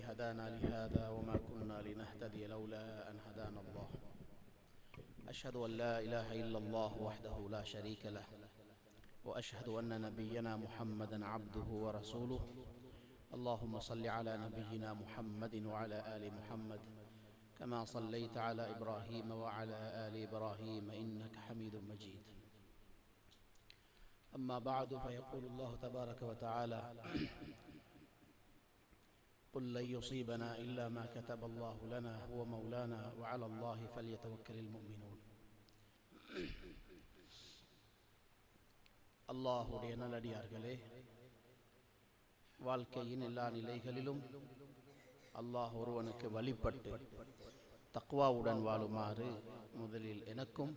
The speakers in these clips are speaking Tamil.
هدانا لهذا وما كنا لنهتدي لولا أن هدانا الله أشهد أن لا إله إلا الله وحده لا شريك له وأشهد أن نبينا محمدا عبده ورسوله اللهم صل على نبينا محمد وعلى آل محمد كما صليت على إبراهيم وعلى آل إبراهيم إنك حميد مجيد أما بعد فيقول الله تبارك وتعالى قل لن يصيبنا إلا ما كتب الله لنا هو مولانا وعلى الله فليتوكل المؤمنون அல்லாஹுடைய நல்லடியார்களே, வாழ்க்கையின் எல்லா நிலைகளிலும் அல்லாஹ் ஒருவனுக்கு வழிபட்டு தக்வாவுடன் வாழுமாறு முதலில் எனக்கும்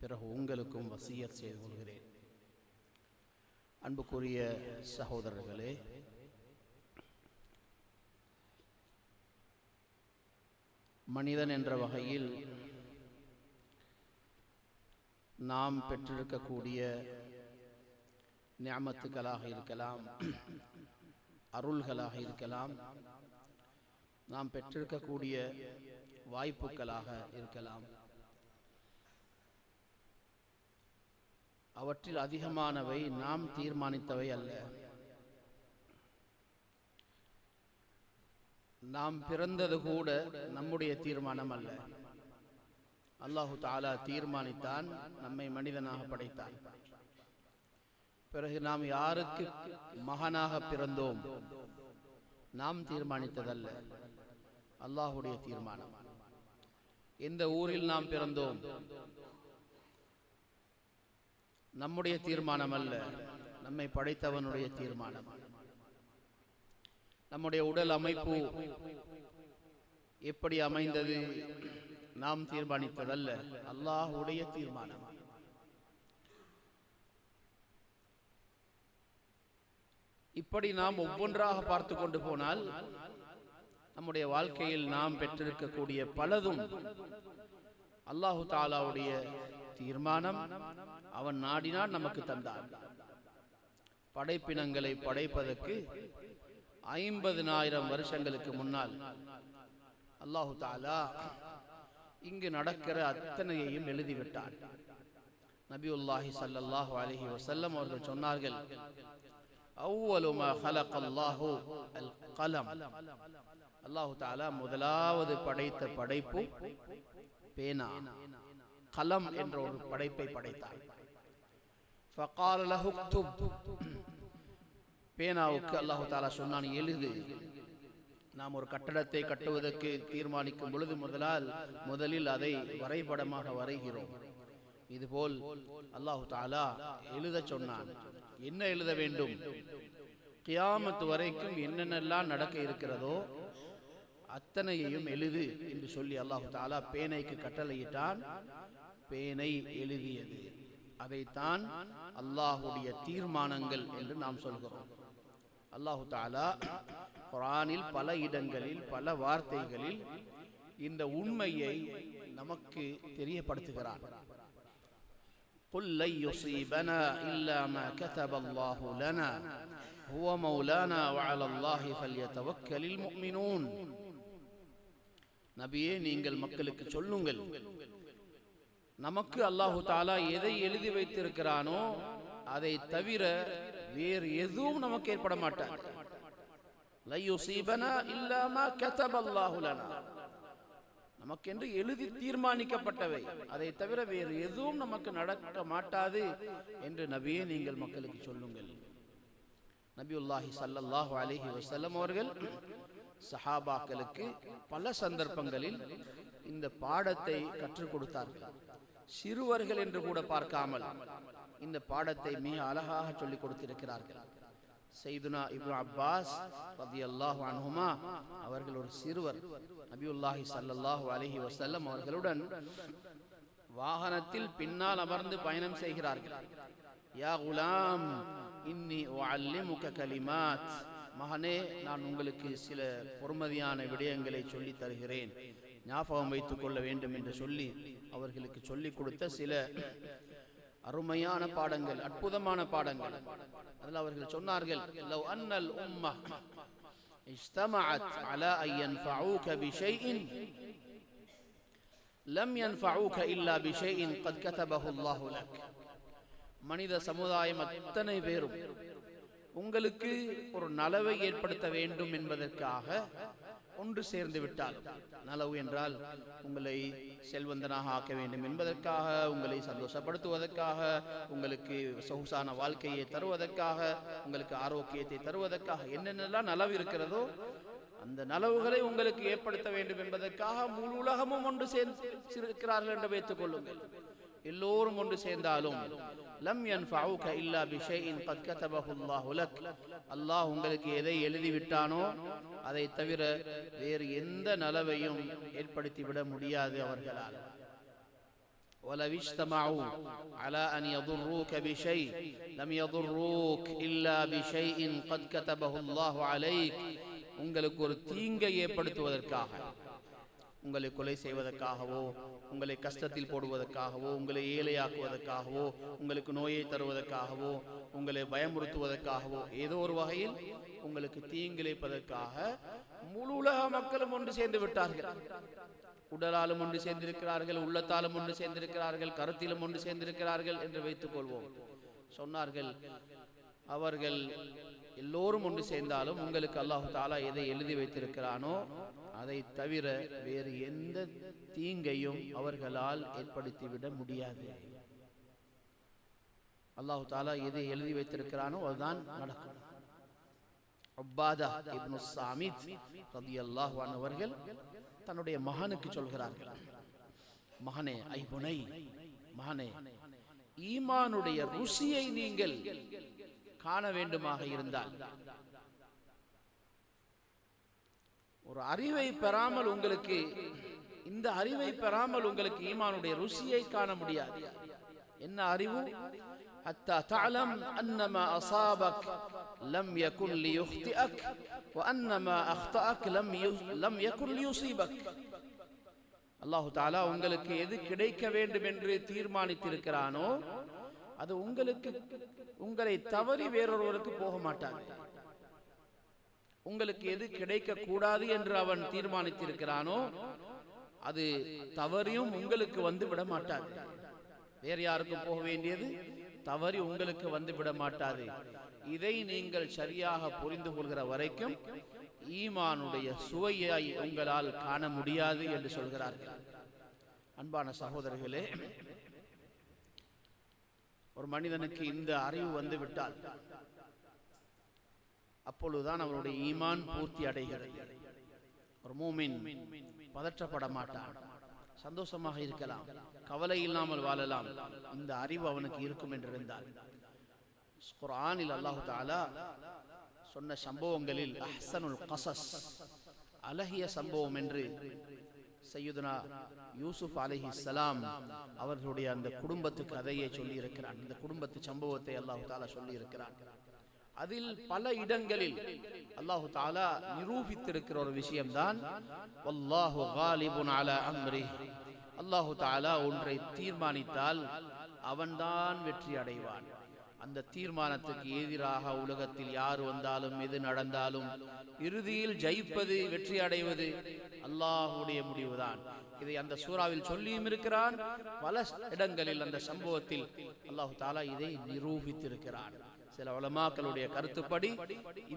பிறகு உங்களுக்கும் வசியத் செய்து கொள்கிறேன். அன்புக்குரிய சகோதரர்களே, மனிதன் என்ற வகையில் நாம் பெற்றிருக்கக்கூடிய நிஅமத்துகளாக இருக்கலாம், அருள்களாக இருக்கலாம், நாம் பெற்றிருக்கக்கூடிய வாய்ப்புகளாக இருக்கலாம், அவற்றில் அதிகமானவை நாம் தீர்மானித்தவை அல்ல. நாம் பிறந்தது கூட நம்முடைய தீர்மானம் அல்ல. அல்லாஹு தஆலா தீர்மானித்தான், நம்மை மனிதனாக படைத்தான். பிறகு நாம் யாருக்கு மகனாக பிறந்தோம் நாம் தீர்மானித்ததல்ல, அல்லாஹுடைய தீர்மானம். எந்த ஊரில் நாம் பிறந்தோம் நம்முடைய தீர்மானம் அல்ல, நம்மை படைத்தவனுடைய தீர்மானம். நம்முடைய உடல் அமைப்பு எப்படி அமைந்தது நாம் தீர்மானித்ததல்ல, அல்லாஹுடைய தீர்மானம். இப்படி நாம் ஒவ்வொன்றாக பார்த்து கொண்டு போனால் நம்முடைய வாழ்க்கையில் நாம் பெற்றிருக்கக்கூடிய பலதும் அல்லாஹு தஆலாவுடைய தீர்மானம். அவன் நாடினால் நமக்கு தந்தான். படைப்பினங்களை படைப்பதற்கு 50,000 வருஷங்களுக்கு முன்னால் அல்லாஹு தஆலா இங்கு நடக்கிற அத்தனையையும் எழுதிவிட்டான். நபியுல்லாஹி ஸல்லல்லாஹு அலைஹி வஸல்லம் அவர்கள் சொன்னார்கள், அவ்வலு மா ஹலகல்லாஹு அல் கலம். அல்லாஹு தஆலா முதலாவது படைத்த படைப்பு பேனா, கலம் என்ற ஒரு படைப்பை படைத்தார். ஃபகால லஹு உக்துப். பேனாவுக்கு அல்லாஹு தஆலா சொன்னான், எழுது. நாம் ஒரு கட்டடத்தை கட்டுவதற்கு தீர்மானிக்கும் பொழுது முதலில் அதை வரைபடமாக வரைகிறோம். இதுபோல் அல்லாஹு தஆலா எழுத சொன்னான். என்ன எழுத வேண்டும்? கியாமத் வரைக்கும் என்னென்னலாம் நடக்க இருக்கிறதோ அத்தனையையும் எழுது என்று சொல்லி அல்லாஹு தஆலா பேனைக்கு கட்டளையிட்டான். பேனை எழுதியது. அதைத்தான் அல்லாஹுடைய தீர்மானங்கள் என்று நாம் சொல்கிறோம். அல்லாஹு தஆலா குர்ஆனில் பல இடங்களில் பல வார்த்தைகளில் இந்த உண்மையை நமக்கு தெரியப்படுத்துகிறான். قل لن يصيبنا إلا ما كتب الله لنا هو مولانا وعلى الله فليتوكل المؤمنون. நபியே, நீங்கள் மக்களுக்கு சொல்லுங்கள், நமக்கு அல்லாஹு தஆலா எதை எழுதி வைத்திருக்கிறானோ அதை தவிர வேறு எதுவும் நமக்கு ஏற்பட மாட்டாது. லன் யுஸீபனா இல்லா மா கதபல்லாஹு லனா. நமக்கென்று எழுதி தீர்மானிக்கப்பட்டவை, அதை தவிர வேறு எதுவும் நமக்கு நடக்க மாட்டாது என்று நபியே நீங்கள் மக்களுக்கு சொல்லுங்கள். நபியுல்லாஹி ஸல்லல்லாஹு அலைஹி வஸல்லம் அவர்கள் சஹாபாக்களுக்கு பல சந்தர்ப்பங்களில் இந்த பாடத்தை கற்றுக் கொடுத்தார்கள். சிறுவர்கள் என்று கூட பார்க்காமல் இந்த பாடத்தை மிக அழகாக சொல்லிக் கொடுத்திருக்கிறார்கள். சையதுனா இப்னு அப்பாஸ் ரலியல்லாஹு அன்ஹுமா அவர்கள் ஒரு சிறுவர். நபியுல்லாஹி ஸல்லல்லாஹு அலைஹி வஸல்லம் அவர்களுடன் வாகனத்தில் பின்னால் அமர்ந்து பயணம் செய்கிறார்கள். யா குலாம் இன்னி உஅல்லிமுக கலிமாத். மகனே, நான் உங்களுக்கு சில பொறுமதியான விடயங்களை சொல்லி தருகிறேன், ஞாபகம் வைத்துக் கொள்ள வேண்டும் என்று சொல்லி அவர்களுக்கு சொல்லிக் கொடுத்த சில அருமையான பாடங்கள், அற்புதமான பாடங்கள். அதில் அவர்கள் சொன்னார்கள், லவ் அன்னல் உம்மஹ், اجتمعت على أن ينفعوك بشيء لم ينفعوك إلا بشيء قد كتبه الله لك. மனித சமுதாயம் அத்தனை பேரும் உங்களுக்கு ஒரு நலவை ஏற்படுத்த வேண்டும் என்பதற்காக ஒன்று சேர்ந்து விட்டாலும், நலவு என்றால் உங்களை செல்வந்தனாக ஆக்க வேண்டும் என்பதற்காக, உங்களை சந்தோஷப்படுத்துவதற்காக, உங்களுக்கு சொகுசான வாழ்க்கையை தருவதற்காக, உங்களுக்கு ஆரோக்கியத்தை தருவதற்காக, என்னென்னலாம் நலவு இருக்கிறதோ அந்த நலவுகளை உங்களுக்கு ஏற்படுத்த வேண்டும் என்பதற்காக முழு உலகமும் ஒன்று சேர்ந்திருக்கிறார்கள் என்று வைத்துக் கொள்ளுங்கள். எல்லோரும் ஒன்று சேர்ந்தாலும் லம் யன்ஃபஊக இல்லா பிஷைஇன் கத் கதபஹு அல்லாஹு லக், அல்லாஹ் உங்களுக்கு எதை எழுதிவிட்டானோ அதை தவிர வேறு எந்த நலவையும் ஏற்படுத்தி விட முடியாது அவர்களால். وَلَوِ اجْتَمَعُوا عَلَى أَنْ يَضُرُّوكَ بِشَيْءٍ لَمْ يَضُرُّوكَ إِلَّا بِشَيْءٍ قَدْ كَتَبَهُ اللَّهُ عَلَيْكَ, உங்களுக்கு ஒரு தீங்கை ஏற்படுத்துவதற்காக, உங்களை கொலை செய்வதற்காகவோ, உங்களை கஷ்டத்தில் போடுவதற்காகவோ, உங்களை ஏழையாக்குவதற்காகவோ, உங்களுக்கு நோயை தருவதற்காகவோ, உங்களை பயமுறுத்துவதற்காகவோ, ஏதோ ஒரு வகையில் உங்களுக்கு தீங்கிழைப்பதற்காக முழு உலக மக்களும் ஒன்று சேர்ந்து விட்டார்கள். உடலாலும் ஒன்று சேர்ந்திருக்கிறார்கள், உள்ளத்தாலும் ஒன்று சேர்ந்திருக்கிறார்கள், கருத்திலும் ஒன்று சேர்ந்திருக்கிறார்கள் என்று வைத்துக் கொள்வோம். சொன்னார்கள், அவர்கள் எல்லோரும் ஒன்று சேர்ந்தாலும் உங்களுக்கு அல்லாஹு தஆலா எதை எழுதி வைத்திருக்கிறானோ அதை தவிர வேறு எந்த தீங்கையும் அவர்களால் ஏற்படுத்திவிட முடியாது. அல்லாஹு தஆலா எதை எழுதி வைத்திருக்கிறானோ அதுதான் நடக்கும். உபாதா இப்னு ஸாமித் ரலியல்லாஹு அன்ஹு அவர்கள் தன்னுடைய மகனுக்கு சொல்கிறார்கள், மகனே, ஐபுனை, மகனே, ஈமானுடைய ருசியை நீங்கள் காண வேண்டுமாக இருந்தால், ஒரு அறிவை பெறாமல் உங்களுக்கு, இந்த அறிவை பெறாமல் உங்களுக்கு ஈமானுடைய ருசியை காண முடியாது. என்ன அறிவு? حتى تعلم أن ما أصابك لم يكن ليخطئك وأن ما أخطأك لم يكن ليصيبك. அல்லாஹ் தஆலா உங்களுக்கு எது கிடைக்க வேண்டும் என்று தீர்மானித்திருக்கிறானோ அது உங்களை தவறி வேறொருவருக்கு போக மாட்டார். உங்களுக்கு எது கிடைக்க கூடாது என்று அவன் தீர்மானித்திருக்கிறானோ அது தவறியும் உங்களுக்கு வந்து விட மாட்டாது. வேறு யாருக்கும் போக வேண்டியது தவறி உங்களுக்கு வந்து விட மாட்டாது. இதை நீங்கள் சரியாக புரிந்து கொள்கிற வரைக்கும் ஈமானுடைய சுவையை உங்களால் காண முடியாது என்று சொல்கிறார்கள். அன்பான சகோதரர்களே, ஒரு மனிதனுக்கு இந்த அறிவு வந்து விட்டால் அப்பொழுதுதான் அவருடைய ஈமான் பூர்த்தி அடைகிறது. ஒரு மூமின் பதற்றப்பட மாட்டான், சந்தோஷமாக இருக்கலாம், கவலை இல்லாமல் வாழலாம். இந்த அறிவு அவனுக்கு இருக்கும் என்றிருந்தால், குர்ஆனில் அல்லாஹ் தஆலா சொன்ன சம்பவங்களில் அஹ்ஸனுல் கஸஸ், அழகிய சம்பவம் என்று சையதுனா யூசுப் அலைஹிஸ்ஸலாம் அவர்களுடைய அந்த குடும்பத்து கதையை சொல்லி இருக்கிறான். இந்த குடும்பத்து சம்பவத்தை அல்லாஹ் தஆலா சொல்லி இருக்கிறான். அதில் பல இடங்களில் அல்லாஹ் தஆலா நிரூபித்திருக்கிற ஒரு விஷயம்தான் வல்லாஹு காலிபுன் அலா அம்ரிஹி, அல்லாஹ் தஆலா ஒன்றை தீர்மானித்தால் அவன்தான் வெற்றி அடைவான். அந்த தீர்மானத்துக்கு எதிராக உலகத்தில் யார் வந்தாலும் எது நடந்தாலும் இறுதியில் ஜெயிப்பது, வெற்றி அடைவது அல்லாஹ்வுடைய முடிவுதான். இதை அந்த சூறாவில் சொல்லியும் இருக்கிறான். பல இடங்களில் அந்த சம்பவத்தில் அல்லாஹ் தஆலா இதை நிரூபித்திருக்கிறான். சில உலமாக்களுடைய கருத்துப்படி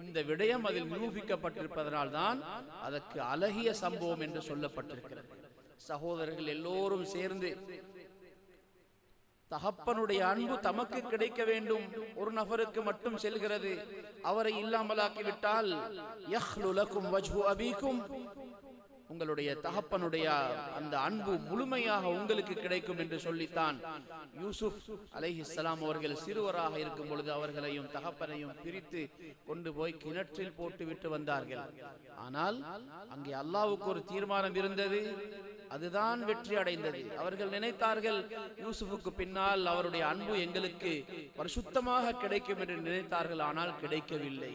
இந்த விடயம் அதில் நிரூபிக்கப்பட்டிருப்பதனால் தான் அதற்கு அழகிய சம்பவம் என்று சொல்லப்பட்டிருக்கிறது. சகோதரர்கள் எல்லோரும் சேர்ந்து தகப்பனுடைய அன்பு தமக்கு கிடைக்க வேண்டும், ஒரு நபருக்கு மட்டும் செல்கிறது, அவரை இல்லாமலாக்கிவிட்டால் யஹ்லு லகும் வஜ்ஹு அபீக்கும், உங்களுடைய தகப்பனுடைய அந்த அன்பு முழுமையாக உங்களுக்கு கிடைக்கும் என்று சொல்லித்தான் யூசுப் அலைஹிஸ்ஸலாம் அவர்கள் சிறுவராக இருக்கும் பொழுது அவர்களையும் தகப்பனையும் பிரித்து கொண்டு போய் கிணற்றில் போட்டு விட்டு வந்தார்கள். ஆனால் அங்கே அல்லாஹ்வுக்கு ஒரு தீர்மானம் இருந்தது, அதுதான் வெற்றி அடைந்தது. அவர்கள் நினைத்தார்கள் யூசுஃபுக்கு பின்னால் அவருடைய அன்பு எங்களுக்கு பரிசுத்தமாக கிடைக்கும் என்று நினைத்தார்கள். ஆனால் கிடைக்கவில்லை.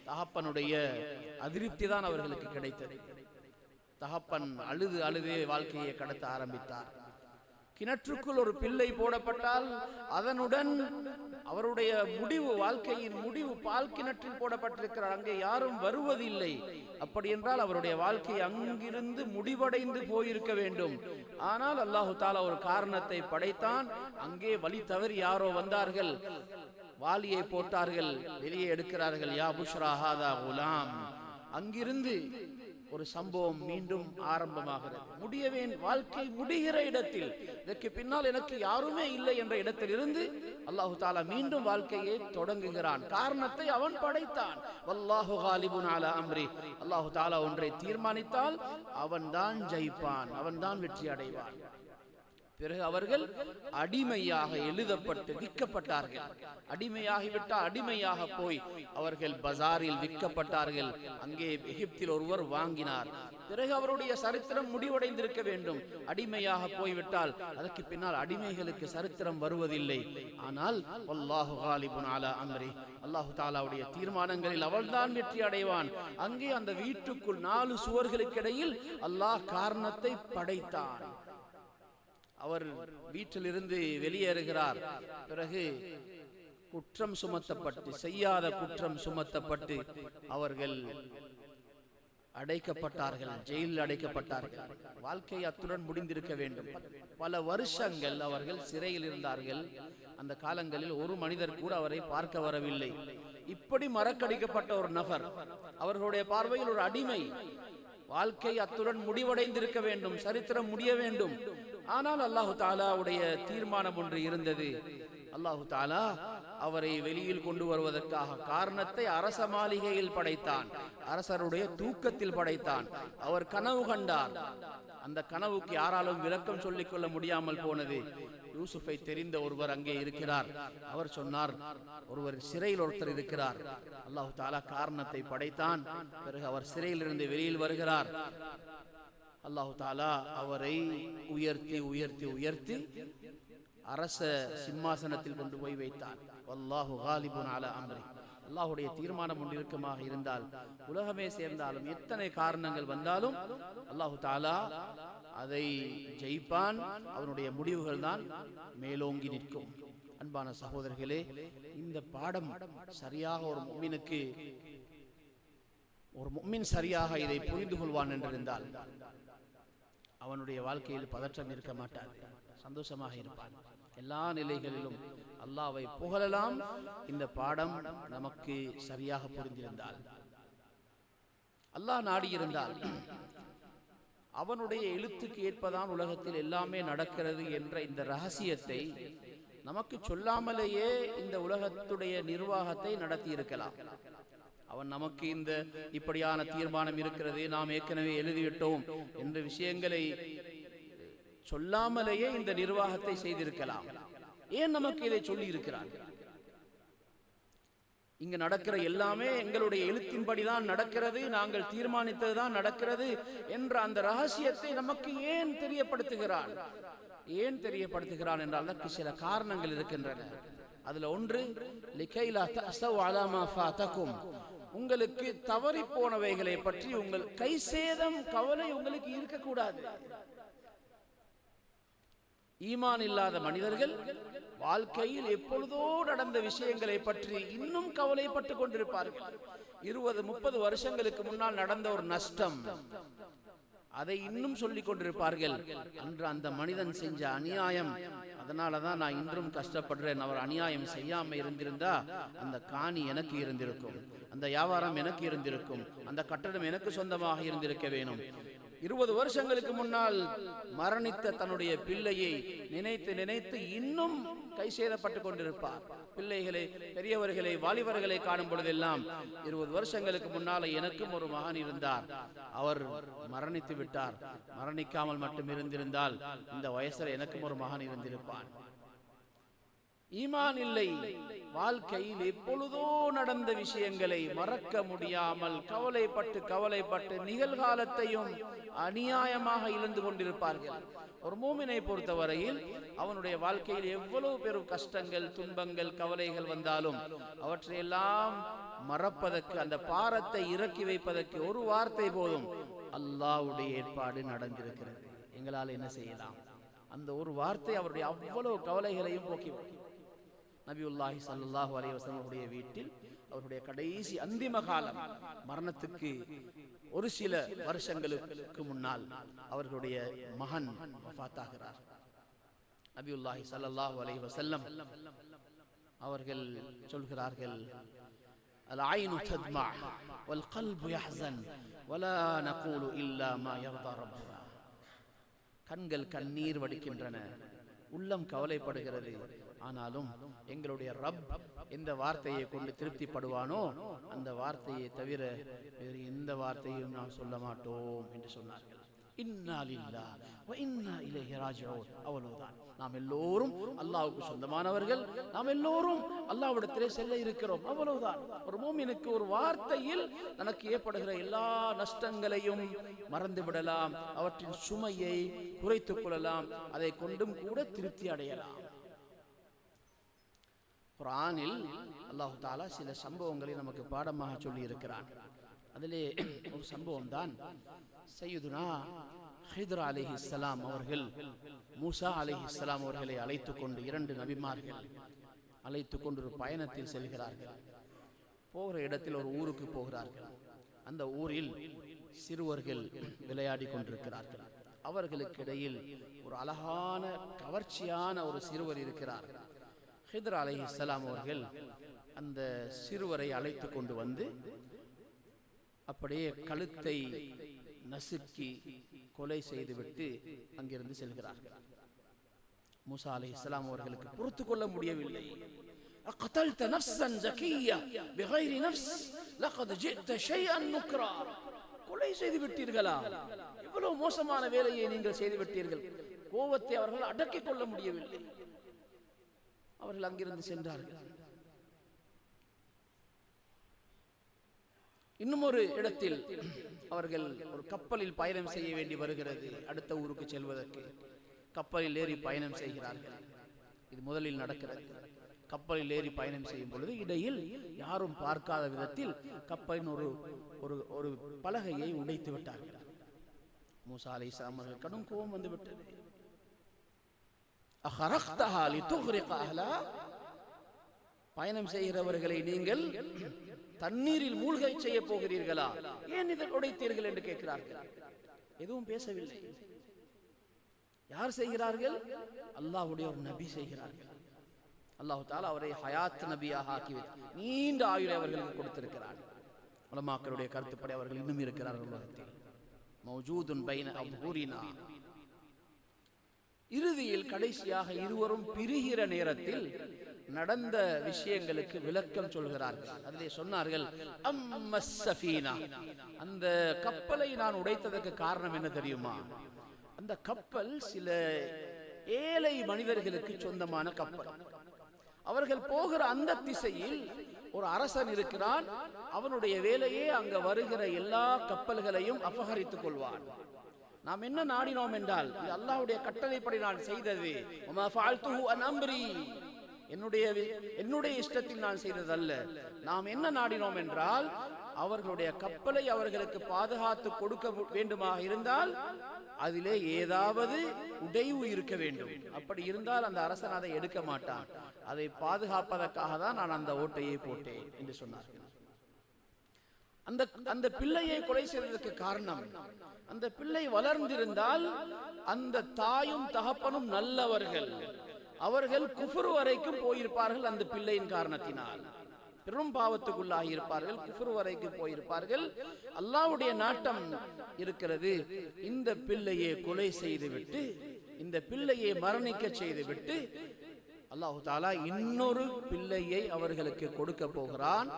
தகப்பனுடைய அதிருப்தி தான் அவர்களுக்கு கிடைத்தது. தகப்பன் அழுது அழுதே வாழ்க்கையை கடத்த ஆரம்பித்தார். கிணற்றுக்குள் ஒரு பிள்ளை போடப்பட்டால் அதனுடன் அவருடைய முடிவு, வாழ்க்கையின் முடிவு பால் கிணற்றில் போடப்பட்டிருக்கிறார். அங்கே யாரும் வருவதில்லை. அப்படி என்றால் அவருடைய வாழ்க்கை அங்கிருந்து முடிவடைந்து போயிருக்க வேண்டும். ஆனால் அல்லாஹு தாலா ஒரு காரணத்தை படைத்தான். அங்கே வழி தவறி யாரோ வந்தார்கள், வாலியை போட்டார்கள், வெளியே எடுக்கிறார்கள். யா புஷ்ரா ஹாதா குலாம். அங்கிருந்து ஒரு சம்பவம் மீண்டும் ஆரம்பமாகிறது. முடியவேன் வாழ்க்கை முடிகிற இடத்தில், இதற்கு பின்னால் எனக்கு யாருமே இல்லை என்ற இடத்தில் இருந்து அல்லாஹு தாலா மீண்டும் வாழ்க்கையை தொடங்குகிறான். காரணத்தை அவன் படைத்தான். வல்லாஹு காலிபுன் அலா அம்ரி. அல்லாஹு தாலா ஒன்றை தீர்மானித்தால் அவன் தான் ஜெயிப்பான், அவன் தான் வெற்றி அடைவான். பிறகு அவர்கள் அடிமையாக எழுதப்பட்டு விற்கப்பட்டார்கள். அடிமையாகிவிட்டால் அடிமையாக போய் அவர்கள் பஜாரில் விற்கப்பட்டார்கள். அங்கே எகிப்தில் ஒருவர் வாங்கினார். பிறகு அவருடைய சரித்திரம் முடிவடைந்திருக்க வேண்டும். அடிமையாக போய்விட்டால் அதற்கு பின்னால் அடிமைகளுக்கு சரித்திரம் வருவதில்லை. ஆனால் வல்லாஹு காலிபுன் அலா அம்ரி, அல்லாஹு தாலாவுடைய தீர்மானங்களில் அவள்தான் வெற்றி அடைவான். அங்கே அந்த வீட்டுக்குள் 4 சுவர்களுக்கு இடையில் அல்லாஹ் காரணத்தை படைத்தான். அவர் வீட்டிலிருந்து வெளியேறுகிறார். பிறகு குற்றம் சுமத்தப்பட்டு, செய்யாத குற்றம் சுமத்தப்பட்டு அவர்கள் அடைக்கப்பட்டார்கள், ஜெயிலில் அடைக்கப்பட்டார்கள். வாழ்க்கை அத்துடன் முடிந்திருக்க வேண்டும். பல வருஷங்கள் அவர்கள் சிறையில் இருந்தார்கள். அந்த காலங்களில் ஒரு மனிதர் கூட அவரை பார்க்க வரவில்லை. இப்படி மறக்கடிக்கப்பட்ட ஒரு நபர், அவர்களுடைய பார்வையில் ஒரு அடிமை. வாழ்க்கை அத்துடன் முடிவடைந்திருக்க வேண்டும், சரித்திரம் முடிய வேண்டும். ஆனால் அல்லாஹு தாலாவுடைய தீர்மானம் ஒன்று இருந்தது. அல்லாஹு தாலா அவரை வெளியில் கொண்டு வருவதற்காக காரணத்தை அரச மாளிகையில் படைத்தான், அரசருடைய தூக்கத்தில் படைத்தான். அவர் கனவு கண்டார். அந்த கனவுக்கு யாராலும் விளக்கம் சொல்லிக் கொள்ள முடியாமல் போனது. யூசுஃபை தெரிந்த ஒருவர் அங்கே இருக்கிறார். அவர் சொன்னார், ஒருவர் சிறையில் ஒருத்தர் இருக்கிறார். அல்லாஹு தாலா காரணத்தை படைத்தான். பிறகு அவர் சிறையிலிருந்து வெளியில் வருகிறார். அல்லாஹு தாலா அவரை உயர்த்தி உயர்த்தி உயர்த்தி அரச சிம்மாசனத்தில் கொண்டு போய் வைத்தார். வல்லாஹு காலிபுன் அலா அம்ரி. அல்லாஹுடைய தீர்மானம் ஒன்றிருக்கமாக இருந்தால், உலகமே சேர்ந்தாலும் எத்தனை காரணங்கள் வந்தாலும் அல்லாஹு தாலா அதை ஜெயிப்பான். அவனுடைய முடிவுகள் தான் மேலோங்கி நிற்கும். அன்பான சகோதரர்களே, இந்த பாடம் சரியாக ஒரு முஃமின் சரியாக இதை புரிந்து கொள்வான் என்றிருந்தால் அவனுடைய வாழ்க்கையில் பதற்றம் இருக்க மாட்டார், சந்தோஷமாக இருப்பான். எல்லா நிலைகளிலும் அல்லாஹ்வை புகழலாம். இந்த பாடம் நமக்கு சரியாக புரிந்திருந்தால், அல்லாஹ் நாடியிருந்தால், அவனுடைய எழுத்துக்கு ஏற்பதான் உலகத்தில் எல்லாமே நடக்கிறது என்ற இந்த ரகசியத்தை நமக்கு சொல்லாமலேயே இந்த உலகத்துடைய நிர்வாகத்தை நடத்தி இருக்கலாம். அவன் நமக்கு இந்த இப்படியான தீர்மானம் இருக்கிறது, நாம் ஏற்கனவே எழுதிவிட்டோம் என்ற விஷயங்களை சொல்லாமலேயே இந்த நிர்வாகத்தை செய்திருக்கலாம். ஏன் நமக்கு இதை சொல்லி இருக்கிறான்? இங்கு நடக்கிற எல்லாமே எங்களுடைய எழுத்தின்படிதான் நடக்கிறது, நாங்கள் தீர்மானித்ததுதான் நடக்கிறது என்ற அந்த ரகசியத்தை நமக்கு ஏன் தெரியப்படுத்துகிறான்? ஏன் தெரியப்படுத்துகிறான் என்றால் அதற்கு சில காரணங்கள் இருக்கின்றன. அதுல ஒன்று, லிகைலா தஸவ் அலா மா ஃபாதகும், உங்களுக்கு தவறி போனவைகளை பற்றி உங்கள் கை சேதம் கவலை உங்களுக்கு இருக்கக்கூடாது. ஈமான் இல்லாத மனிதர்கள் வாழ்க்கையில் எப்பொழுதோ நடந்த விஷயங்களை பற்றி இன்னும் கவலைப்பட்டு கொண்டிருப்பார்கள். 20-30 வருஷங்களுக்கு முன்னால் நடந்த ஒரு நஷ்டம், அதை இன்னும் சொல்லிக் கொண்டிருப்பார்கள். அன்று அந்த மனிதன் செஞ்ச அநியாயம், அதனாலதான் நான் இன்றும் கஷ்டப்படுறேன். அவர் அநியாயம் செய்யாம இருந்திருந்தா அந்த காணி எனக்கு இருந்திருக்கும், அந்த வியாபாரம் எனக்கு இருந்திருக்கும், அந்த கட்டடம் எனக்கு சொந்தமாக இருந்திருக்க வேணும். 20 வருஷங்களுக்கு முன்னால் மரணித்த தன்னுடைய பிள்ளையை நினைத்து நினைத்து இன்னும் கை சேதப்பட்டு கொண்டிருப்பார். பிள்ளைகளை, பெரியவர்களை, வாலிபர்களை காணும் பொழுதெல்லாம் 20 வருஷங்களுக்கு முன்னால எனக்கும் ஒரு மகன் இருந்தார், அவர் மரணித்து விட்டார், மரணிக்காமல் மட்டும் இருந்திருந்தால் இந்த வயசுல எனக்கும் ஒரு மகன் இருந்திருப்பான். ஈமான் இல்லை. வாழ்க்கையில் எப்பொழுதோ நடந்த விஷயங்களை மறக்க முடியாமல் கவலைப்பட்டு கவலைப்பட்டு நிகழ்காலத்தையும் அநியாயமாக இழந்து கொண்டிருப்பார்கள். ஒரு மூமினை பொறுத்தவரையில் அவனுடைய வாழ்க்கையில் எவ்வளவு பெரும் கஷ்டங்கள், துன்பங்கள், கவலைகள் வந்தாலும் அவற்றையெல்லாம் மறப்பதற்கு, அந்த பாரத்தை இறக்கி வைப்பதற்கு ஒரு வார்த்தை போதும், அல்லாஹ்வுடைய ஏற்பாடு நடந்திருக்கிறது, எங்களால் என்ன செய்யலாம். அந்த ஒரு வார்த்தை அவருடைய அவ்வளவு கவலைகளையும் போக்கிவிடும். நபியுல்லாஹி ஸல்லல்லாஹு அலைஹி வஸல்லம் அவருடைய வீட்டில் அவருடைய கடைசி அந்திம காலம், மரணத்துக்கு ஒரு சில வருஷங்களுக்கு முன்னால் அவர்களுடைய மகன் வஃபாத்தாகிறார். நபியுல்லாஹி ஸல்லல்லாஹு அலைஹி வஸல்லம் அவர்கள் சொல்கிறார்கள், அல் ஐனு தத்மா வல் கல்பு யஹ்ஸன் வலா நகூலு இல்லா மா யர்தா ரப்புனா. கண்கள் கண்ணீர் வடிக்கின்றன, உள்ளம் கவலைப்படுகிறது, ஆனாலும் எங்களுடைய ரப் எந்த வார்த்தையை கொண்டு திருப்திப்படுவானோ அந்த வார்த்தையை தவிர வேறு எந்த வார்த்தையும் நாம் சொல்ல மாட்டோம் என்று சொன்னார்கள். இன்னா லில்லாஹ் வ இன்னா இலைஹி ராஜிஊன். அவ்வளவுதான். நாம் எல்லோரும் அல்லாஹ்வுக்கு சொந்தமானவர்கள், நாம் எல்லோரும் அல்லாஹ்விடத்திலே செல்ல இருக்கிறோம். அவ்வளவுதான். ஒரு மூமினுக்கு ஒரு வார்த்தையில் தனக்கு ஏற்படுகிற எல்லா நஷ்டங்களையும் மறந்து விடலாம், அவற்றின் சுமையை குறைத்துக் கொள்ளலாம், அதை கொண்டும் கூட திருப்தி அடையலாம். குர்ஆனில் அல்லாஹ் தஆலா சில சம்பவங்களை நமக்கு பாடமாக சொல்லி இருக்கிறான். அதிலே ஒரு சம்பவம் தான் சையதுனா ஹித்ர் அலைஹிஸ்ஸலாம் அவர்கள் மூசா அலைஹிஸ்ஸலாம் அவர்களை அழைத்துக் கொண்டு, இரண்டு நபிமார்கள் அழைத்துக் கொண்டு ஒரு பயணத்தில் செல்கிறார்கள். போகிற இடத்தில் ஒரு ஊருக்கு போகிறார்கள். அந்த ஊரில் சிறுவர்கள் விளையாடி கொண்டிருக்கிறார்கள். அவர்களுக்கு இடையில் ஒரு அழகான கவர்ச்சியான ஒரு சிறுவர் இருக்கிறார். ஹித்ர் அலைஹிஸ்ஸலாம் அவர்கள் அந்த சிறுவரை அழைத்து கொண்டு வந்து அப்படியே கழுத்தை நசுக்கி கொலை செய்துவிட்டு அங்கிருந்து செல்கிறார்கள். மூசா அலைஹிஸ்ஸலாம் அவர்களுக்கு பொறுத்து கொள்ள முடியவில்லை. அகதல்த நஃப்ஸன் ஜகிய்யா பிகைரி நஃப்ஸ் லகத் ஜிஅத ஷைஅன் நுக்ரா. கொலை செய்து விட்டீர்களா? எவ்வளவு மோசமான வேலையை நீங்கள் செய்து விட்டீர்கள். கோபத்தை அவர்கள் அடக்கிக் கொள்ள முடியவில்லை. அவர்கள் அங்கிருந்து சென்றார்கள். இன்னும் ஒரு இடத்தில் அவர்கள் ஒரு கப்பலில் பயணம் செய்ய வேண்டி வருகிறது. அடுத்த ஊருக்கு செல்வதற்கு கப்பலில் ஏறி பயணம் செய்கிறார்கள். இது முதலில் நடக்கிறது. கப்பலில் ஏறி பயணம் செய்யும் பொழுது இடையில் யாரும் பார்க்காத விதத்தில் கப்பலின் ஒரு பலகையை உடைத்து விட்டார்கள். மூசா அலைஹிஸ்ஸலாம் அவர்கள் கடும் கோபம் வந்து விட்டது. அஹரக்தஹா லிதுக்ரிக அஹ்லஹா. பயணம் செய்கிறவர்களை நீங்கள் தண்ணீரில் மூழ்கை செய்ய போகிறீர்களா? ஏன் இதை உடைத்தீர்கள் என்று கேட்கிறார்கள். எதுவும் பேசவில்லை. யார் செய்கிறார்கள்? அல்லாஹ்வுடைய ஒரு நபி செய்கிறார்கள். அல்லாஹ் தஆலா அவரை ஹயாத் நபியாக ஆக்கி நீண்ட ஆயுளை அவர்களுக்கு கொடுத்திருக்கிறார். உலமாக்களுடைய கருத்துப்படி அவர்கள் இன்னும் இருக்கிறார்கள் உலகத்தில். மௌஜூதுன் பைன அபூரினா. இறுதியில் கடைசியாக இருவரும் பிரிகிற நேரத்தில் நடந்த விஷயங்களுக்கு விளக்கம் சொல்கிறார்கள். அதிலே சொன்னார்கள், அம்மஸ் ஸஃபீனா. அந்த கப்பலை நான் உடைத்ததற்கு காரணம் என்ன தெரியுமா? அந்த கப்பல் சில ஏழை மனிதர்களுக்கு சொந்தமான கப்பல். அவர்கள் போகிற அந்த திசையில் ஒரு அரசன் இருக்கிறான். அவனுடைய வேலையே அங்க வருகிற எல்லா கப்பல்களையும் அபகரித்துக் கொள்வான். நாம் என்ன நாடினோம் என்றால், இது அல்லாஹ்வுடைய கட்டளைப்படி நான் செய்தது. வமா ஃபஅல்துஹு அன் அம்ரி. என்னுடைய இஷ்டத்தில் நான் செய்ததல்ல. நாம் என்ன நாடினோம் என்றால், அவர்களுடைய கப்பலை அவர்களுக்கு பாதுகாத்து கொடுக்க வேண்டுமாக இருந்தால் அதிலே ஏதாவது உடைவு இருக்க வேண்டும். அப்படி இருந்தால் அந்த அரசன் அதை எடுக்க மாட்டான். அதை பாதுகாப்பதற்காக தான் நான் அந்த ஓட்டையை போட்டேன் என்று சொன்னார்கள். அந்த பிள்ளையை கொலை செய்வதற்கு காரணம், அந்த பிள்ளை வளர்ந்திருந்தால் அந்த தாயும் தகப்பனும் நல்லவர்கள், அவர்கள் குஃப்ர் வரைக்கும் போயிருப்பார்கள். அந்த பிள்ளையின் காரணத்தினால் பெரும் பாவத்துக்குள்ளாகி இருப்பார்கள், குஃப்ர் வரைக்கும் போயிருப்பார்கள். அல்லாஹ்வுடைய நாட்டம் இருக்கிறது, இந்த பிள்ளையை கொலை செய்துவிட்டு, இந்த பிள்ளையை மரணிக்க செய்துவிட்டு அல்லாஹ் தஆலா இன்னொரு பிள்ளையை அவர்களுக்கு கொடுக்க போகிறான்.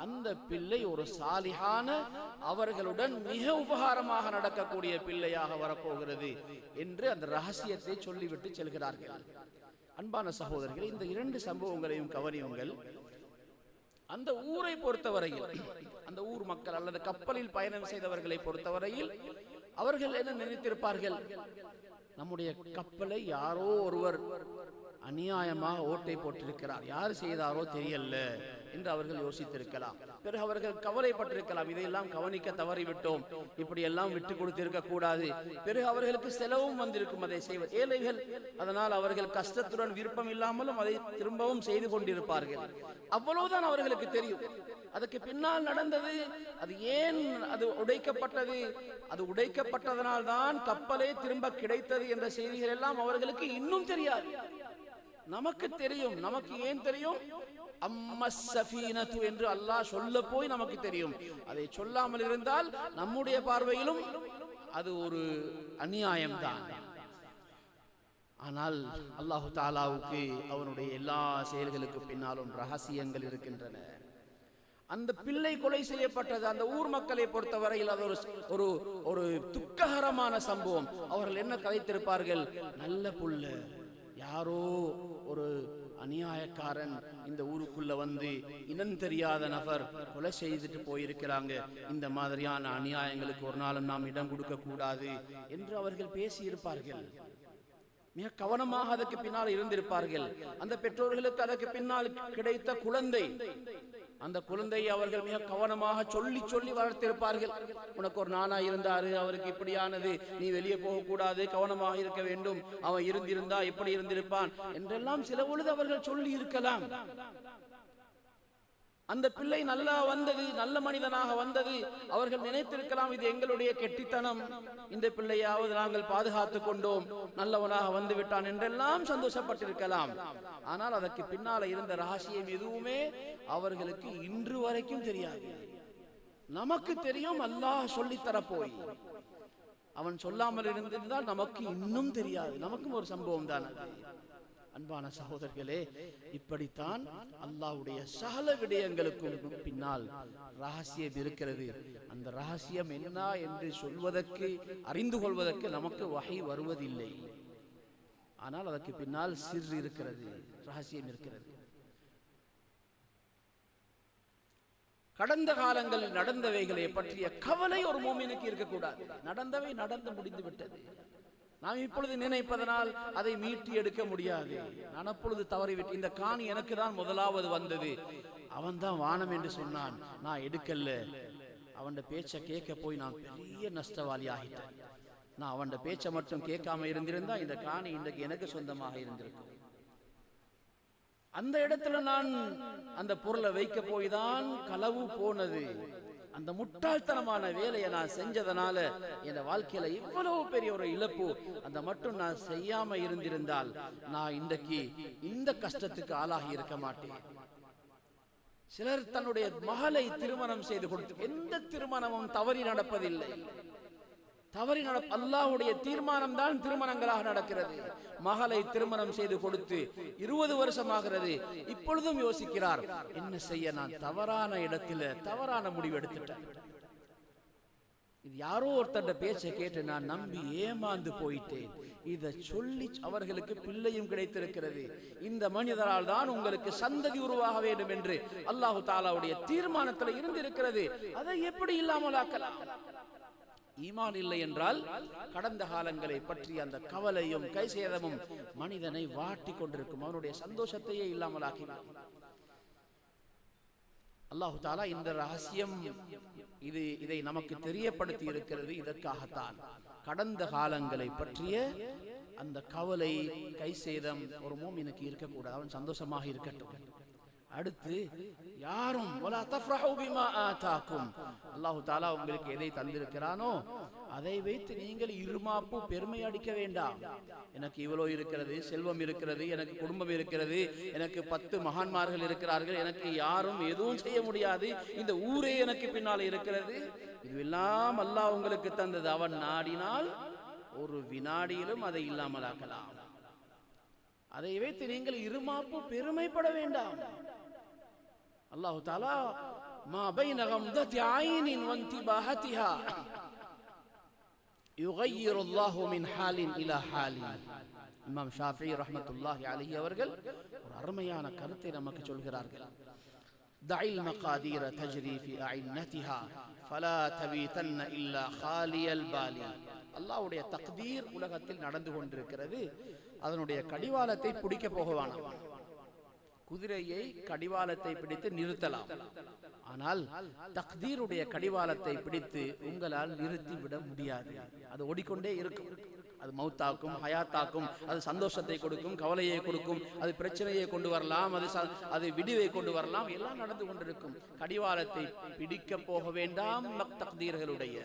அந்த பிள்ளை ஒரு சாலிஹான, அவர்களுடன் மிக உபகாரமாக நடக்கக்கூடிய பிள்ளையாக வரப்போகிறது என்று அந்த ரகசியத்தை சொல்லிவிட்டு செல்கிறார்கள். அன்பான சகோதரர்களே, இந்த இரண்டு சம்பவங்களையும் கவனியுங்கள். அந்த ஊரை பொறுத்தவரையில், அந்த ஊர் மக்கள் அல்லது கப்பலில் பயணம் செய்தவர்களை பொறுத்தவரையில் அவர்கள் என்ன நினைத்திருப்பார்கள்? நம்முடைய கப்பலை யாரோ ஒருவர் அநியாயமாக ஓட்டை போட்டிருக்கிறார், யார் செய்தாரோ தெரியல, என்று அவர்கள் யோசித்திருக்கலாம். பிறகு அவர்கள் கவலைப்பட்டிருக்கலாம், இதையெல்லாம் கவனிக்க தவறிவிட்டோம், இப்படி எல்லாம் விட்டு கொடுத்திருக்க கூடாது. பிறகு அவர்களுக்கு செலவும் வந்திருக்கும் அதை செய்வது, ஏழைகள், அதனால் அவர்கள் கஷ்டத்துடன் விருப்பம் இல்லாமலும் அதை திரும்பவும் செய்து கொண்டிருப்பார்கள். அவ்வளவுதான் அவர்களுக்கு தெரியும். அதுக்கு பின்னால் நடந்தது, அது ஏன் அது உடைக்கப்பட்டது, அது உடைக்கப்பட்டதனால் தான் கப்பலே திரும்ப கிடைத்தது என்ற செய்திகள் எல்லாம் அவர்களுக்கு இன்னும் தெரியாது. நமக்கு தெரியும். நமக்கு ஏன் தெரியும்? அம்மஸ் ஸஃபீனத்து என்று அல்லாஹ் சொல்ல போய் நமக்கு தெரியும். அதை சொல்லாமல் இருந்தால் நம்முடைய பார்வையிலும் அது ஒரு அநியாயம்தான். ஆனால் அல்லாஹு தஆலாவுக்கு அவனுடைய எல்லா செயல்களுக்கு பின்னாலும் ரகசியங்கள் இருக்கின்றன. அந்த பிள்ளை கொலை செய்யப்பட்டது அந்த ஊர் மக்களை பொறுத்தவரையில் அது ஒரு ஒரு துக்ககரமான சம்பவம். அவர்கள் என்ன கதைத்திருப்பார்கள்? நல்ல புள்ள, யாரோ ஒரு அநியாயக்காரன் இந்த ஊருக்குள்ள வந்து இனம் தெரியாத நபர் கொலை செய்துட்டு போயிருக்கிறாங்க, இந்த மாதிரியான அநியாயங்களுக்கு ஒரு நாளும் நாம் இடம் கொடுக்க கூடாது என்று அவர்கள் பேசியிருப்பார்கள். மிக கவனமாக அதற்கு பின்னால் இருந்திருப்பார்கள். அந்த பெற்றோர்களுக்கு அதற்கு பின்னால் கிடைத்த குழந்தை, அந்த குழந்தையை அவர்கள் மிக கவனமாக சொல்லி சொல்லி வளர்த்திருப்பார்கள். உனக்கு ஒரு நானா இருந்தாரு, அவருக்கு இப்படியானது, நீ வெளியே போகக்கூடாது, கவனமாக இருக்க வேண்டும், அவன் இருந்திருந்தா எப்படி இருந்திருப்பான் என்றெல்லாம் சில பொழுது அவர்கள் சொல்லி இருக்கலாம். அந்த பிள்ளை நல்லா வந்தது, நல்ல மனிதனாக வந்தது, அவர்கள் நினைத்திருக்கலாம் இது எங்களுடைய கெட்டித்தனம், இந்த பிள்ளையாவது நாங்கள் பாதுகாத்து கொண்டோம், நல்லவனாக வந்து விட்டான் என்றெல்லாம் சந்தோஷப்பட்டிருக்கலாம். ஆனால் அதற்கு பின்னால இருந்த ரகசியம் எதுவுமே அவர்களுக்கு இன்று வரைக்கும் தெரியாது. நமக்கு தெரியும், அல்லாஹ் சொல்லித்தர போய் அவன் சொல்லாமல் இருந்திருந்தால் நமக்கு இன்னும் தெரியாது. நமக்கும் ஒரு சம்பவம் தான். அன்பான சகோதரர்களே, இப்படித்தான் அல்லாஹ்வுடைய சகல விடயங்களுக்கும் பின்னால் ரகசியம் இருக்கிறது. அந்த ரகசியம் என்ன என்று சொல்வதற்கு, அறிந்து கொள்வதற்கு நமக்கு வஹி வருவதில்லை. ஆனால் அதற்கு பின்னால் சிர் இருக்கிறது, ரகசியம் இருக்கிறது. கடந்த காலங்களில் நடந்தவைகளை பற்றிய கவலை ஒரு மூமினுக்கு இருக்கக்கூடாது. நடந்தவை நடந்து முடிந்து விட்டது. நாம் இப்பொழுது நினைப்பதனால் அதை மீட்டி எடுக்க முடியாது. நான் அப்பொழுது தவறிவிட்டு, இந்த காணி எனக்கு தான் முதலாவது வந்தது, அவன் தான் வானம் என்று சொன்னான், நான் எடுக்கல, அவன் பேச்சை கேட்க போய் நான் பெரிய நஷ்டவாளி ஆகிட்டேன். நான் அவன் பேச்சை மட்டும் கேட்காம இருந்திருந்தா இந்த காணி இன்றைக்கு எனக்கு சொந்தமாக இருந்திருக்கும். அந்த இடத்துல நான் அந்த பொருளை வைக்க போய் தான் களவு போனது. அந்த முட்டாள்தனமான வேலையை நான் செஞ்சதனால என் வாழ்க்கையில இவ்வளவு பெரிய ஒரு இழப்பு. அந்த மட்டும் நான் செய்யாம இருந்திருந்தால் நான் இன்றைக்கு இந்த கஷ்டத்துக்கு ஆளாகி இருக்க மாட்டேன். சிலர் தன்னுடைய மகளை திருமணம் செய்து கொடுத்து, எந்த திருமணமும் தவறி நடப்பதில்லை. அல்லாஹ்வுடைய தீர்மானம் தான் திருமணங்களாக நடக்கிறது. மகளை திருமணம் செய்து கொடுத்து 20 வருஷமாகிறது. இப்பொழுதும் யோசிக்கிறார், என்ன செய்ய, நான் தவறான இடத்துல தவறான முடிவு எடுத்துட்டேன். இது யாரோ ஒருத்தர் பேச்சை கேட்டு நான் நம்பி ஏமாந்து போயிட்டேன். இதை சொல்லி அவர்களுக்கு பிள்ளையும் கிடைத்திருக்கிறது. இந்த மனிதரால் தான் உங்களுக்கு சந்ததி உருவாக வேண்டும் என்று அல்லாஹு தஆலாவுடைய தீர்மானத்தில் இருந்திருக்கிறது. அதை எப்படி இல்லாமல் ஆக்கலாம்? ஈமான் இல்லை என்றால் கடந்த காலங்களை பற்றி அந்த கவலையும் கைசேதமும் மனிதனை வாட்டி கொண்டிருக்கும், அவனுடைய சந்தோஷத்தையே இல்லாமல் ஆக்கிவிடும். அல்லாஹு தஆலா இந்த ரகசியம் இதை நமக்கு தெரியப்படுத்தி இருக்கிறது. இதற்காகத்தான் கடந்த காலங்களை பற்றிய அந்த கவலை கைசேதம் ஒரு மூமினுக்கு இருக்கக்கூடாது. அவன் சந்தோஷமாக இருக்கட்டும். அடுத்து யாரும் அல்லாஹு தஆலா உங்களுக்கு எதை தந்திருக்கிறானோ அதை வைத்து நீங்கள் இருமாப்பு பெருமை அடிக்க வேண்டாம். எனக்கு இவ்வளவு இருக்கிறது, செல்வம் இருக்கிறது, எனக்கு குடும்பம் இருக்கிறது, எனக்கு 10 மகான்மார்கள் இருக்கிறார்கள், எனக்கு யாரும் எதுவும் செய்ய முடியாது, இந்த ஊரே எனக்கு பின்னால் இருக்கிறது, இதுவெல்லாம் அல்லாஹ் உங்களுக்கு தந்தது. அவன் நாடினால் ஒரு வினாடியிலும் அதை இல்லாமல் ஆக்கலாம். அதை வைத்து நீங்கள் இருமாப்பு பெருமைப்பட வேண்டாம். அல்லாஹு தஆலா மா பைன கம்தத்தி ஐனின் வன்திபாஹத்திஹா யுகையிரு அல்லாஹு மின் ஹாலின் இலா ஹாலி. இமாம் ஷாஃபிஈ ரஹ்மத்துல்லாஹி அலைஹி அவர்கள் ஒரு அருமையான கருத்தை நமக்கு சொல்கிறார்கள். தஇல் மகாதீர தஜ்ரி ஃபி அஇன்னத்திஹா ஃபலா தபீதன்ன இல்லா ஹாலியல் பாலி. அல்லாஹ்வுடைய தக்தீர் உலகத்தில் நடந்து கொண்டிருக்கிறது, அதனுடைய கடிவாளத்தை பிடிக்க போகவானாம். குதிரையை கடிவாளத்தை பிடித்து நிறுத்தலாம், ஆனால் தக்தீருடைய கடிவாளத்தை பிடித்து உங்களால் நிறுத்திவிட முடியாது. அது ஓடிக்கொண்டே இருக்கும். அது மௌத்தாக்கும், ஹயாத்தாக்கும், அது சந்தோஷத்தை கொடுக்கும், கவலையை கொடுக்கும், அது பிரச்சனையை கொண்டு வரலாம், அது விடிவை கொண்டு வரலாம், எல்லாம் நடந்து கொண்டிருக்கும். கடிவாளத்தை பிடிக்க போக வேண்டாம் தக்தீர்களுடைய.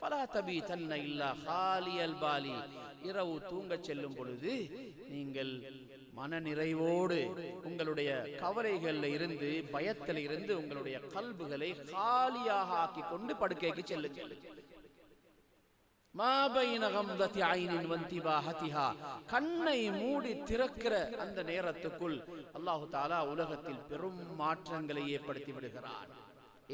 ஃபலா தபீதன்ன இல்லா ஹாலியல் பாலி. இரவு தூங்க செல்லும் பொழுது நீங்கள் மன நிறைவோடு உங்களுடைய கவலைகளில் இருந்து, பயத்தில் இருந்து உங்களுடைய கல்புகளை காலியாக ஆக்கி கொண்டு படுக்கைக்கு செல்லுங்கள். கண்ணை மூடி திறக்கிற அந்த நேரத்துக்குள் அல்லாஹு தஆலா உலகத்தில் பெரும் மாற்றங்களை ஏற்படுத்தி விடுகிறான்.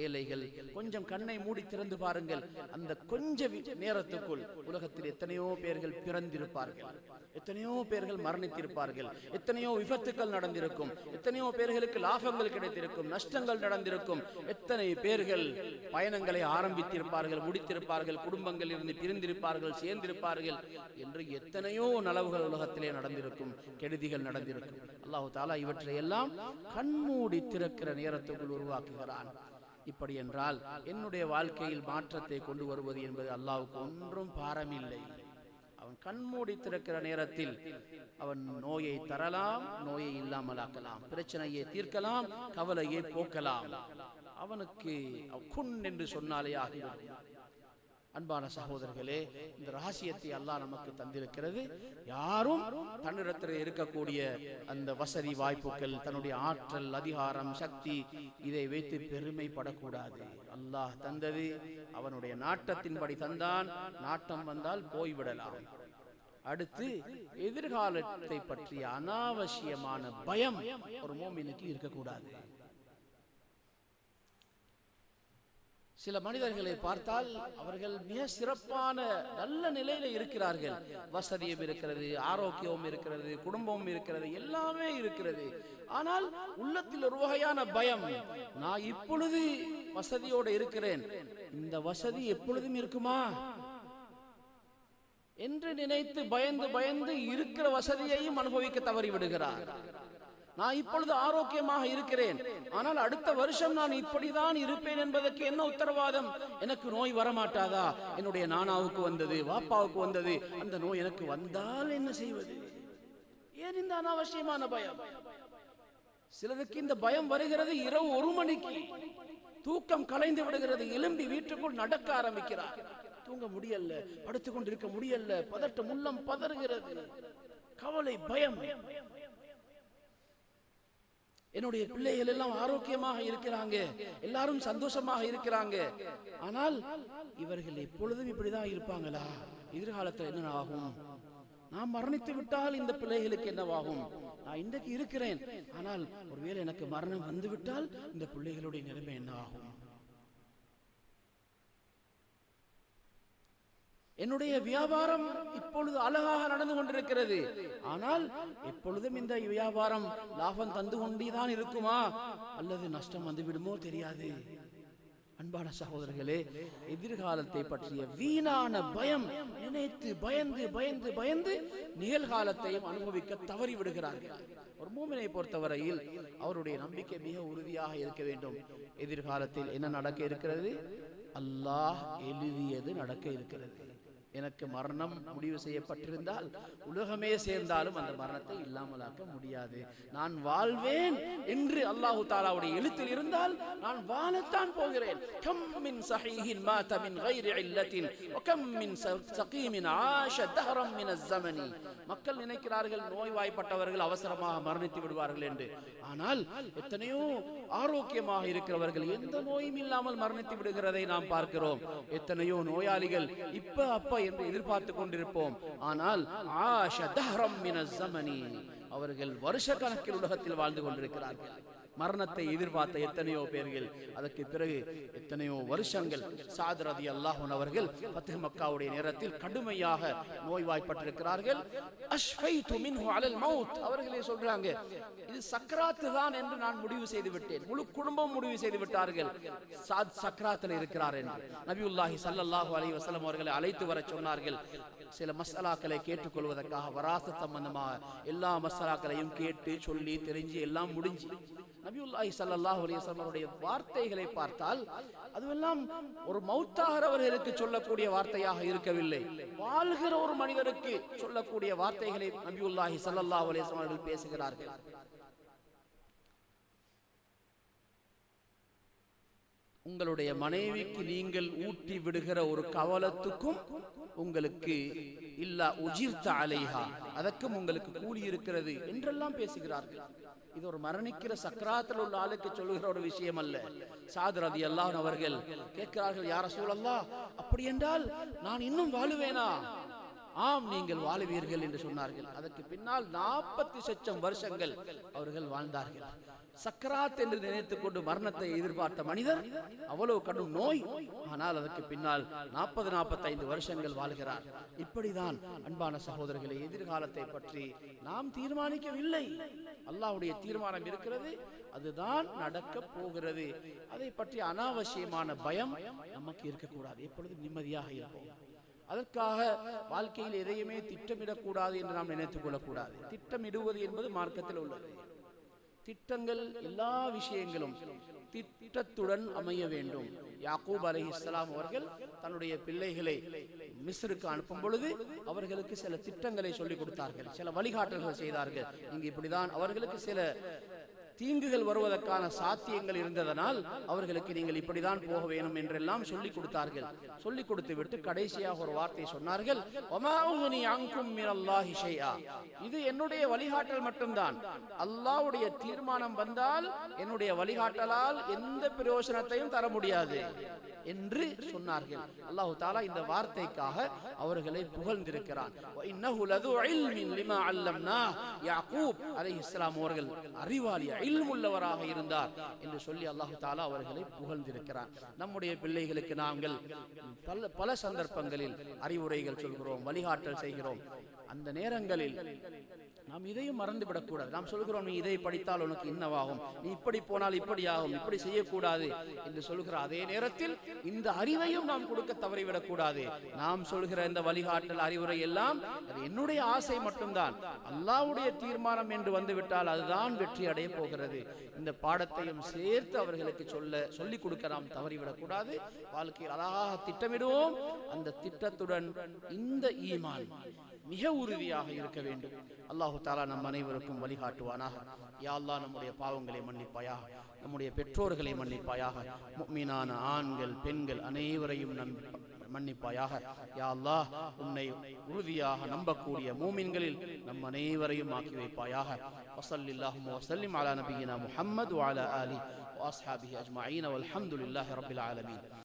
ஏழைகள் கொஞ்சம் கண்ணை மூடி திறந்து பாருங்கள். அந்த கொஞ்ச நேரத்துக்குள் உலகத்தில் எத்தனையோ பேர்கள் பிறந்திருப்பார்கள், எத்தனையோ பேர்கள் மரணித்திருப்பார்கள், எத்தனையோ விபத்துக்கள் நடந்திருக்கும், எத்தனையோ பேர்களுக்கு லாபங்கள் கிடைத்திருக்கும், நஷ்டங்கள் நடந்திருக்கும், எத்தனை பேர்கள் பயணங்களை ஆரம்பித்திருப்பார்கள், முடித்திருப்பார்கள், குடும்பங்கள் இருந்து பிரிந்திருப்பார்கள், சேர்ந்திருப்பார்கள் என்று எத்தனையோ நலவுகள் உலகத்திலே நடந்திருக்கும், கெடுதிகள் நடந்திருக்கும். அல்லாஹு தஆலா இவற்றையெல்லாம் கண்மூடி திறக்கிற நேரத்துக்குள் உருவாக்குகிறான். இப்படி என்றால் என்னுடைய வாழ்க்கையில் மாற்றத்தை கொண்டு வருவது என்பது அல்லாஹ்வுக்கு ஒன்றும் பாரமில்லை. அவன் கண்மூடி திறக்கிற நேரத்தில் அவன் நோயை தரலாம், நோயை இல்லாமலாக்கலாம், பிரச்சனையை தீர்க்கலாம், கவலையை போக்கலாம். அவனுக்கு குன் என்று சொன்னாலே ஆகிவிடும். அன்பான சகோதரர்களே, இந்த ரகசியத்தை அல்லாஹ் நமக்கு தந்திருக்கிறது. யாரும் தன்னிடத்தில் இருக்கக்கூடிய அந்த வசதி வாய்ப்புகள், தன்னுடைய ஆற்றல், அதிகாரம், சக்தி, இதை வைத்து பெருமைப்படக்கூடாது. அல்லாஹ் தந்தது அவனுடைய நாட்டத்தின்படி தந்தான். நாட்டம் வந்தால் போய்விடலாம். அடுத்து எதிர்காலத்தை பற்றிய அனாவசியமான பயம் ஒரு மோமினுக்கு இருக்கக்கூடாது. சில மனிதர்களை பார்த்தால் அவர்கள் மிக சிறப்பான நல்ல நிலையில இருக்கிறார்கள். வசதியும் இருக்கிறது, ஆரோக்கியமும் இருக்கிறது, குடும்பமும் இருக்கிறது, எல்லாமே இருக்கிறது. ஆனால் உள்ளத்தில் ஒரு வகையான பயம். நான் இப்பொழுது வசதியோடு இருக்கிறேன், இந்த வசதி எப்பொழுதும் இருக்குமா என்று நினைத்து பயந்து பயந்து இருக்கிற வசதியையும் அனுபவிக்க தவறி விடுகிறார். நான் இப்பொழுது ஆரோக்கியமாக இருக்கிறேன், ஆனால் அடுத்த வருஷம் நான் இப்படிதான் இருப்பேன் என்பதற்கு என்ன உத்தரவாதம்? எனக்கு நோய் வரமாட்டாதா? என்னுடைய நானாவுக்கு வந்தது, வாப்பாவுக்கு வந்தது, அந்த நோய் எனக்கு வந்தால் என்ன செய்வது? ஏன் இந்த அனாவசியமான பயம்? சிலருக்கு இந்த பயம் வருகிறது இரவு 1 மணிக்கு. தூக்கம் கலைந்து விடுகிறது, எழும்பி வீட்டுக்குள் நடக்க ஆரம்பிக்கிறார். தூங்க முடியல, படுத்துக்கொண்டிருக்க முடியல, பதட்டம், உள்ளம் பதறுகிறது, கவலை, பயம். என்னுடைய பிள்ளைகள் எல்லாம் ஆரோக்கியமாக இருக்கிறாங்க, எல்லாரும் சந்தோஷமாக இருக்கிறாங்க, ஆனால் இவர்கள் எப்பொழுதும் இப்படிதான் இருப்பாங்களா? எதிர்காலத்தில் என்ன ஆகும்? நான் மரணித்து விட்டால் இந்த பிள்ளைகளுக்கு என்னவாகும்? நான் இன்றைக்கு இருக்கிறேன், ஆனால் ஒருவேளை எனக்கு மரணம் வந்து விட்டால் இந்த பிள்ளைகளுடைய நிலைமை என்ன ஆகும்? என்னுடைய வியாபாரம் இப்பொழுது அழகாக நடந்து கொண்டிருக்கிறது, ஆனால் எப்பொழுதும் இந்த வியாபாரம் லாபம் தந்து கொண்டேதான் இருக்குமா அல்லது நஷ்டம் வந்து விடுமோ தெரியாது. அன்பான சகோதரர்களே, எதிர்காலத்தை பற்றிய வீணான பயம் நினைத்து பயந்து பயந்து பயந்து நிகழ்காலத்தையும் அனுபவிக்க தவறி விடுகிறார்கள். ஒரு மூமினை பொறுத்தவரையில் அவருடைய நம்பிக்கை மிக உறுதியாக இருக்க வேண்டும். எதிர்காலத்தில் என்ன நடக்க இருக்கிறது? அல்லாஹ் எழுதியது நடக்க இருக்கிறது. எனக்கு மரணம் முடிவு செய்யப்பட்டிருந்தால் உலகமே சேர்ந்தாலும் அந்த மரணத்தை இல்லாமலாக்க முடியாது. நான் வாழ்வேன் என்று அல்லாஹு தஆலாவுடைய எழுத்தில் இருந்தால் நான் வாழத்தான் போகிறேன். கம் மின் ஸஹீஹின் மாத மின் கைரி இல்லத்தின் வ கம் மின் ஸகீமின் ஆஷ தஹரம் மின் அஸ்ஸமனி. மக்கள் நினைக்கிறார்கள் நோய்வாய்ப்பட்டவர்கள் அவசரமாக மரணித்து விடுவார்கள் என்று. ஆனால் எத்தனையோ ஆரோக்கியமாக இருக்கிறவர்கள் எந்த நோயும் இல்லாமல் மரணித்து விடுகிறதை நாம் பார்க்கிறோம். எத்தனையோ நோயாளிகள் இப்ப அப்ப என்று எதிர்பார்த்து கொண்டிருப்போம், ஆனால் ஆஷ தஹரம் மின் அஸ்ஸமனி, அவர்கள் வருஷ கணக்கில் உலகத்தில் வாழ்ந்து கொண்டிருக்கிறார்கள். மரணத்தை எதிர்பார்த்த எத்தனையோ பேர்கள், அதற்கு பிறகு எத்தனையோ வருஷங்கள் சாத் ரலியல்லாஹு அன்ஹு அவர்கள் ஃபத்ஹ் மக்காவுடைய நேரத்தில் கடுமையாக நோய்வாய்ப்பட்டிருக்கிறார்கள். அஷ்ஃபைது மின்ஹு அலல் மௌத், அவர்களே சொல்றாங்க, இது சக்ராத்து தான் என்று நான் முடிவு செய்து விட்டேன். முழு குடும்பம் முடிவு செய்து விட்டார்கள் சாத் சக்ராத்தில் இருக்கிறார் என்று. நபியுல்லாஹி ஸல்லல்லாஹு அலைஹி வஸல்லம் அவர்களை அழைத்து வர சொன்னார்கள். சில மஸ்அலாக்களை கேட்டுக்கொள்வதற்காக வராசத் சம்பந்தமாக எல்லா மஸ்அலாக்களையும் கேட்டு சொல்லி தெரிஞ்சு எல்லாம் முடிஞ்சு நபியுல்லாஹி ஸல்லல்லாஹு அலைஹி வஸல்லம் அவருடைய வார்த்தைகளை பார்த்தால் அதுவெல்லாம் ஒரு மௌத்தாகிறவர்களுக்கு சொல்லக்கூடிய வார்த்தையாக இருக்கவில்லை, வாழ்கிற ஒரு மனிதருக்கு சொல்லக்கூடிய வார்த்தைகளை நபியுல்லாஹி ஸல்லல்லாஹு அலைஹி வஸல்லம் அவர்கள் பேசுகிறார்கள். உங்களுடைய மனைவிக்கு நீங்கள் ஊட்டி விடுகிற ஒரு கவலத்துக்கும் உங்களுக்கு இல்லா உஜிர்த அலைஹா, அதற்கும் உங்களுக்கு கூலி இருக்கிறது என்றெல்லாம் பேசுகிறார்கள். இது ஒரு மரணிக்கிற சக்கராத்தில் உள்ள ஆளுக்கு சொல்லுகிற ஒரு விஷயம் அல்ல. சாத் ரலியல்லாஹு அன்ஹு அவர்கள் கேட்கிறார்கள், யா ரசூலல்லாஹ், அப்படி என்றால் நான் இன்னும் வாழுவேனா? ஆம், நீங்கள் வாழுவீர்கள் என்று சொன்னார்கள். அதற்கு பின்னால் 40 லட்சம் வருஷங்கள் அவர்கள் வாழ்ந்தார்கள். சக்கராத் என்று நினைத்துக் கொண்டு மரணத்தை எதிர்பார்த்த மனிதர், அவ்வளவு கடும் நோய், ஆனால் அதற்கு பின்னால் 40-45 வருஷங்கள் வாழ்கிறார். இப்படிதான் அன்பான சகோதரர்களே, எதிர்காலத்தை பற்றி நாம் தீர்மானிக்கவில்லை, அல்லாஹ்வுடைய தீர்மானம் இருக்கிறது, அதுதான் நடக்க போகிறது. அதை பற்றி அனாவசியமான பயம் நமக்கு இருக்கக்கூடாது. எப்பொழுதும் நிம்மதியாக இருப்போம். அதற்காக வாழ்க்கையில் எதையுமே திட்டமிடக்கூடாது என்று நாம் நினைத்துக் கொள்ளக்கூடாது. திட்டமிடுவது என்பது மார்க்கத்தில் உள்ளது. திட்டங்கள் எல்லா விஷயங்களும் திட்டத்துடன் அமைய வேண்டும். யாக்கூப் அலைஹிஸ்ஸலாம் அவர்கள் தன்னுடைய பிள்ளைகளை மிஸ்ருக்கு அனுப்பும் பொழுது அவர்களுக்கு சில திட்டங்களை சொல்லிக் கொடுத்தார்கள், சில வழிகாட்டல்கள் செய்தார்கள். இங்கு இப்படிதான் அவர்களுக்கு சில தீங்குகள் வருவதற்கான சாத்தியங்கள் இருந்ததனால் அவர்களுக்கு நீங்கள் இப்படிதான் போக வேண்டும் என்றெல்லாம் சொல்லிக் கொடுத்தார்கள். சொல்லிக் கொடுத்து விட்டு கடைசியாக ஒரு வார்த்தை சொன்னார்கள், வமா உக்னி அன்கும் மினல்லாஹி ஷைஆ, இது என்னுடைய வழிகாட்டல் மட்டும்தான், அல்லாஹ்வுடைய தீர்மானம் வந்தால் என்னுடைய வழிகாட்டலால் எந்த பிரயோஜனத்தையும் தர முடியாது என்று சொன்னார்கள். அல்லாஹ் தஆலா இந்த வார்த்தைக்காக அவர்களை புகழ்ந்திருக்கிறான். இன்னஹு லது இல்மின் லிமா அல்லம்னா, யாக்கூப் அலைஹிஸ்ஸலாம் அவர்கள் அறிவாளி, இல்முள்ளவராக இருந்தார் என்று சொல்லி அல்லாஹ் தஆலா அவர்களை புகழ்ந்திருக்கிறான். நம்முடைய பிள்ளைகளுக்கு நாங்கள் பல சந்தர்ப்பங்களில் அறிவுரைகள் சொல்கிறோம், வழிகாட்டல் செய்கிறோம். அந்த நேரங்களில் நாம் இதையும் மறந்துவிடக்கூடாது. நாம் சொல்கிறோம், நீ இதை படித்தால் உனக்கு இன்னவாகும், நீ இப்படி போனால் இப்படி ஆகும், இப்படி செய்யக்கூடாது என்று சொல்கிற அதே நேரத்தில் இந்த அறிவையும் நாம் கொடுக்க தவறிவிடக்கூடாது. நாம் சொல்கிற இந்த வழிகாட்டல் அறிவுரை எல்லாம் அது என்னுடைய ஆசை மட்டும்தான், அல்லாஹ்வுடைய தீர்மானம் என்று வந்துவிட்டால் அதுதான் வெற்றி அடைய போகிறது. இந்த பாடத்தையும் சேர்த்து அவர்களுக்கு சொல்லிக் கொடுக்க நாம் தவறிவிடக்கூடாது. வாழ்க்கையில் அழகாக திட்டமிடுவோம். அந்த திட்டத்துடன் இந்த ஈமான் மிக உறுதியாக இருக்க வேண்டும். அல்லாஹு தஆலா நம் அனைவருக்கும் வழிகாட்டுவானாக. யா அல்லாஹ், நம்முடைய பாவங்களை மன்னிப்பாயாக, நம்முடைய பெற்றோர்களை மன்னிப்பாயாக, முஃமினான ஆண்கள் பெண்கள் அனைவரையும் மன்னிப்பாயாக. யா அல்லாஹ், உன்னை உறுதியாக நம்பக்கூடிய மூமின்களில் நம் அனைவரையும் ஆக்கி வைப்பாயாக. வஸல்லில்லாஹு வஸல்லிம் அலா நபியினா முஹம்மது வ அலா ஆலிஹி வ அஸ்ஹாபிஹி அஜ்மஈன் வல்ஹம்துலில்லாஹி ரப்பில் ஆலமீன்.